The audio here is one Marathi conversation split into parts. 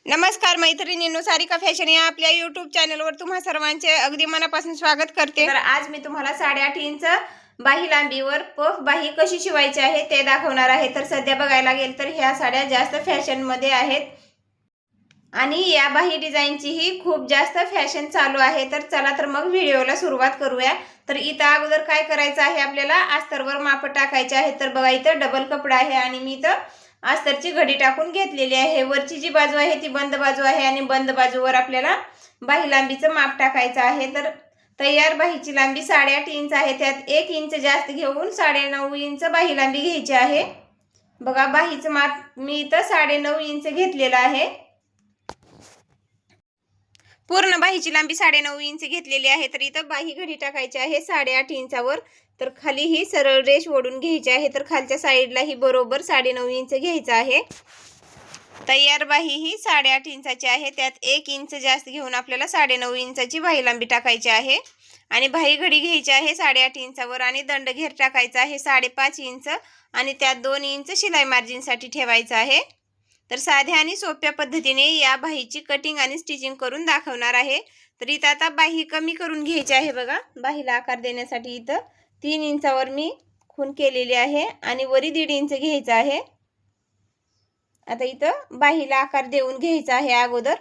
नमस्कार मैत्रिणींनो, सारिका फॅशन या आपल्या यूट्यूब चॅनलवर तुम्हा सर्वांचे अगदी मनापासून स्वागत करते। तर आज मी तुम्हाला 8.5 इंच बाही लांबीवर पफ बाही कशी शिवायची आहे ते दाखवणार आहे। तर सध्या बघायला गेल तर ह्या साड्या जास्त फॅशन मध्ये आहेत आणि या बाही डिझाईनची ही खूप जास्त फॅशन चालू आहे। तर चला तर मग व्हिडिओला सुरुवात करूया। तर इथं अगोदर काय करायचं आहे, आपल्याला अस्तरवर माप टाकायचे आहे। तर बघा इथं डबल कपडा आहे आणि मी इथं अस्तरची घडी टाकून घेतलेली आहे। वरची जी बाजू आहे ती बंद बाजू आहे आणि बंद बाजूवर आपल्याला बाही लांबीचं माप टाकायचं आहे। तर तयार बाहीची लांबी 8.5 इंच आहे, त्यात 1 इंच जास्त घेऊन 9.5 इंच बाही लांबी घ्यायची आहे। बघा बाहीचं माप मी इथं 9.5 इंच घेतलेलं आहे। पूर्ण बाहीची लांबी 9.5 इंच घेतलेली आहे। तर इथं बाही घडी टाकायची आहे 8.5 इंचावर। तर खाली ही सरळ रेष ओढून घ्यायची आहे। तर खालच्या साईडला ही बरोबर 9.5 इंच घ्यायचं आहे। तयार बाही ही 8.5 इंचाची आहे, त्यात 1 इंच जास्त घेऊन आपल्याला 9.5 इंचाची बाही लांबी टाकायची आहे आणि बाही घडी घ्यायची आहे 8.5 इंचावर आणि दंड घेर टाकायचा आहे 5.5 इंच आणि त्यात 2 इंच शिलाई मार्जिन साठी ठेवायचं आहे। तर साध्या आणि सोप्या पद्धतीने या बाहीची कटिंग आणि स्टिचिंग करून दाखवणार आहे। तर इथं आता बाही कमी करून घ्यायची आहे। बघा बाहीला आकार देण्यासाठी इथं 3 इंचावर मी खून केलेली आहे आणि वरी 1.5 इंच घ्यायचा आहे। आता इथं बाहीला आकार देऊन घ्यायचा आहे अगोदर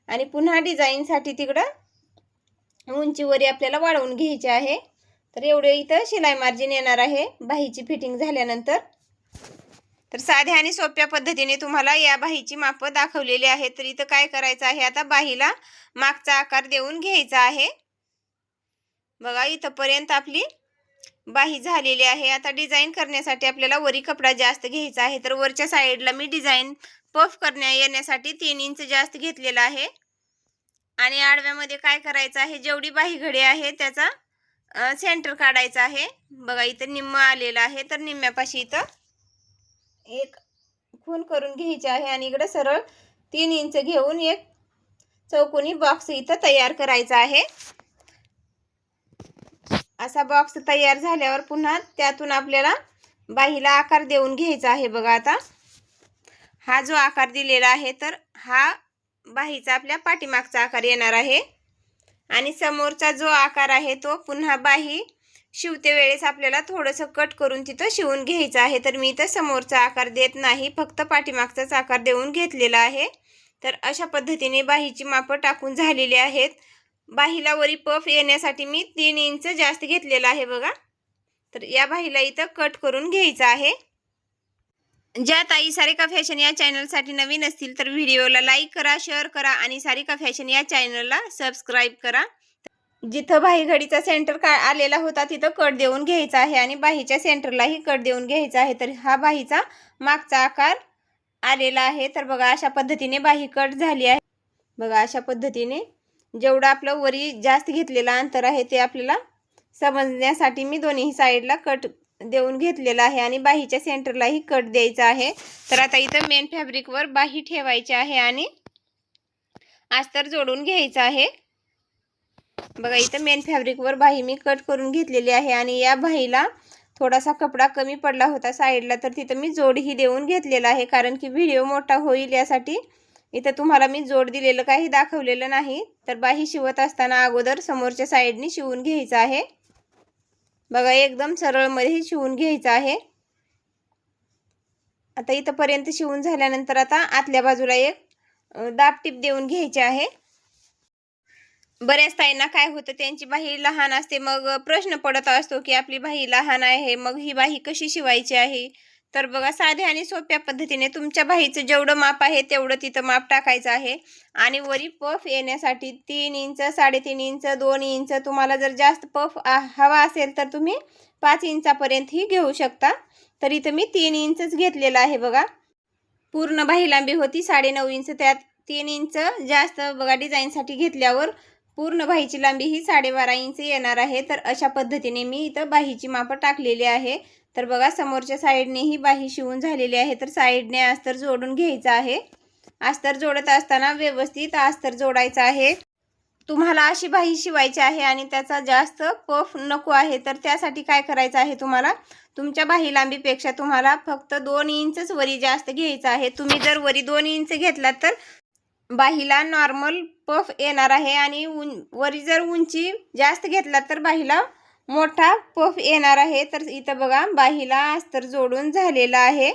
आणि पुन्हा डिझाइन साठी तिकडं उंचीवरी आपल्याला वाढवून घ्यायचे आहे। तर एवढे इथं शिलाई मार्जिन येणार आहे बाहीची फिटिंग झाल्यानंतर। तर साध्या आणि सोप्या पद्धतीने तुम्हाला या बाहीची माप दाखवलेली आहे। तर इथं काय करायचं आहे, आता बाहीला मागचा आकार देऊन घ्यायचा आहे। बघा इथपर्यंत आपली बाही झालेली आहे। आता डिझाइन करण्यासाठी आपल्याला वरी कपडा जास्त घ्यायचा आहे। तर वरच्या साईडला मी डिझाइन पफ करण्या येण्यासाठी 3 इंच जास्त घेतलेला आहे आणि आडव्यामध्ये काय करायचं आहे, जेवढी बाही घडी आहे त्याचा सेंटर काढायचा आहे। बघा इथं निम्म आलेला आहे। तर निम्म्यापाशी इथं एक खून करून घ्यायचे आहे आणि इकडे सरळ 3 इंच घेऊन एक चौकोनी बॉक्स इथं तयार करायचा आहे। असा बॉक्स तयार झाल्यावर पुन्हा त्यातून आपल्याला बाहीला आकार देऊन घ्यायचा आहे। बघा आता हा जो आकार दिलेला आहे तर हा बाहीचा आपल्या पाठीमागचा आकार येणार आहे आणि समोरचा जो आकार आहे तो पुन्हा बाही शिवते वेळेस आपल्याला थोडंसं कट करून तिथं शिवून घ्यायचं आहे। तर मी इथं समोरचा आकार देत नाही, फक्त पाठीमागचाच आकार देऊन घेतलेला आहे। तर अशा पद्धतीने बाहीची माप टाकून झालेली आहेत। बाहीला वरी पफ येण्यासाठी मी 3 इंच जास्त घेतलेला आहे। बघा तर या बाहीला इथं कट करून घ्यायचं आहे। ज्या ताई सारिका फॅशन या चॅनलसाठी नवीन असतील तर व्हिडिओला लाईक करा, शेअर करा आणि सारिका फॅशन या चॅनलला सबस्क्राईब करा। जिथं बाही घडीचा सेंटर आलेला होता तिथं कट देऊन घ्यायचा आहे आणि बाहीच्या सेंटरलाही कट देऊन घ्यायचा आहे। तर हा बाहीचा मागचा आकार आलेला आहे। तर बघा अशा पद्धतीने बाही कट झाली आहे। बघा अशा पद्धतीने जेवढं आपलं वरी जास्त घेतलेलं अंतर आहे ते आपल्याला समजण्यासाठी मी दोन्ही साईडला कट देऊन घेतलेला आहे आणि बाहीच्या सेंटरलाही कट द्यायचा आहे। तर आता इथं मेन फॅब्रिकवर बाही ठेवायची आहे आणि अस्तर जोडून घ्यायचं आहे। बघा इथं मेन फॅब्रिकवर बाही मी कट करून घेतलेली आहे आणि या बाहीला थोडासा कपडा कमी पडला होता साईडला, तर तिथं मी जोडही देऊन घेतलेला आहे, कारण की व्हिडिओ मोठा होईल यासाठी इथं तुम्हाला मी जोड दिलेलं काही दाखवलेलं नाही। तर बाही शिवत असताना अगोदर समोरच्या साईडनी शिवून घ्यायचं आहे। बघा एकदम सरळ मध्ये शिवून घ्यायचं आहे। आता इथपर्यंत शिवून झाल्यानंतर आता आतल्या बाजूला एक दाब टिप देऊन घ्यायची आहे। बऱ्याच ताईंना काय होतं, त्यांची बाही लहान असते, मग प्रश्न पडत असतो की आपली बाही लहान आहे, मग ही बाही कशी शिवायची आहे। तर बघा साध्या आणि सोप्या पद्धतीने तुमच्या बाहीचं जेवढं माप आहे तेवढं तिथं माप टाकायचं आहे आणि वरी पफ येण्यासाठी 3 इंच, 3.5 इंच, 2 इंच, तुम्हाला जर जास्त पफ हवा असेल तर तुम्ही 5 इंचापर्यंतही घेऊ शकता। तर इथं मी 3 इंचच घेतलेला आहे। बघा पूर्ण बाही लांबी होती 9.5 इंच, त्यात 3 इंच जास्त बघा डिझाईनसाठी घेतल्यावर पूर्ण बाहीची लांबी ही 12.5 इंच येणार आहे। तर अशा पद्धतीने मी इथं बाहीची माप टाकलेली आहे। तर बघा समोरच्या साईडने ही बाही शिवून झालेली आहे। तर साईडने अस्तर जोडून घ्यायचं आहे। अस्तर जोडत असताना व्यवस्थित अस्तर जोडायचं आहे। तुम्हाला अशी बाही शिवायची आहे आणि त्याचा जास्त पफ नको आहे, तर त्यासाठी काय करायचं आहे, तुम्हाला तुमच्या बाही लांबीपेक्षा तुम्हाला फक्त 2 इंचच वरी जास्त घ्यायचं आहे। तुम्ही जर वरी 2 इंच घेतलात तर बाहीला नॉर्मल पफ येणार आहे आणि वरी जर उंची जास्त घेतला तर बाहीला मोठा पफ येणार आहे. तर इथं बघा बाहीला अस्तर जोडून झालेला आहे.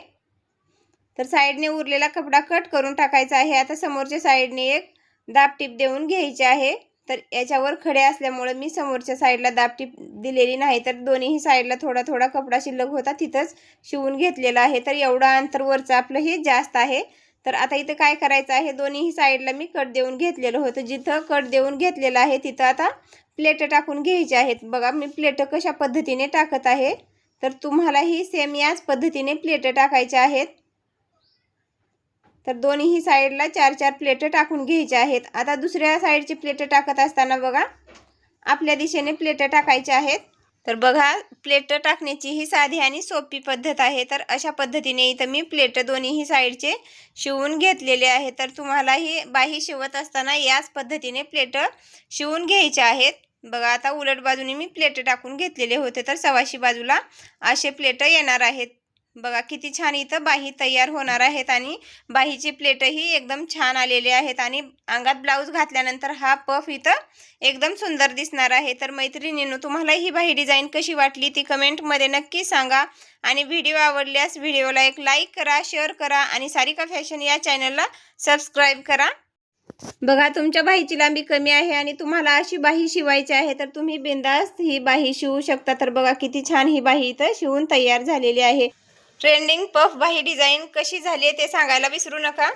तर साईडने उरलेला कपडा कट करून टाकायचा आहे. आता समोरच्या साईडने एक दाबटीप देऊन घ्यायची आहे. तर याच्यावर खडे असल्यामुळे मी समोरच्या साईडला दाबटीप दिलेली नाही, तर दोन्ही साईडला थोडा थोडा कपडा शिल्लक होता तिथंच शिवून घेतलेला आहे. तर एवढं अंतर वरचं आपलं हे जास्त आहे. तर आता इथं काय करायचं आहे, दोन्ही साईडला मी कट देऊन घेतलेलं होतं. जिथं कट देऊन घेतलेलं आहे तिथं आता प्लेट टाकून घ्यायची आहेत. बघा मी प्लेट कशा पद्धतीने टाकत आहे. तर तुम्हालाही सेम याच पद्धतीने प्लेट टाकायच्या आहेत. तर दोन्ही साईडला 4-4 प्लेट टाकून घ्यायच्या आहेत. आता दुसऱ्या साईडची प्लेट टाकत असताना बघा आपल्या दिशेने प्लेट टाकायच्या आहेत. तर बघा प्लेट टाकण्याची ही साधी आणि सोपी पद्धत आहे. तर अशा पद्धतीने इथं मी प्लेट दोन्ही साईडचे शिवून घेतलेले आहे. तर तुम्हालाही बाही शिवत असताना याच पद्धतीने प्लेट शिवून घ्यायच्या आहेत. बघा आता उलट बाजूने मी प्लेट टाकून घेतलेले होते, तर सवाशी बाजूला असे प्लेट येणार आहेत. बघा किती छान इथं बाही तयार होणार आहेत आणि बाहीची प्लेटही एकदम छान आलेले आहेत आणि अंगात ब्लाऊज घातल्यानंतर हा पफ इथं एकदम सुंदर दिसणार आहे. तर मैत्रिणींनो, तुम्हाला ही बाही डिझाईन कशी वाटली ती कमेंटमध्ये नक्की सांगा आणि व्हिडिओ आवडल्यास व्हिडिओला एक लाईक करा, शेअर करा आणि सारिका फॅशन या चॅनलला सबस्क्राईब करा. बघा तुमच्या बाहीची लांबी कमी आहे आणि तुम्हाला अशी बाही शिवायची आहे तर तुम्ही बिनधास्त ही बाही शिवू शकता. तर बघा किती छान ही बाही इथं शिवून तयार झालेली आहे. ट्रेंडिंग पफ बाही डिझाईन कशी झाली ते सांगायला विसरू नका.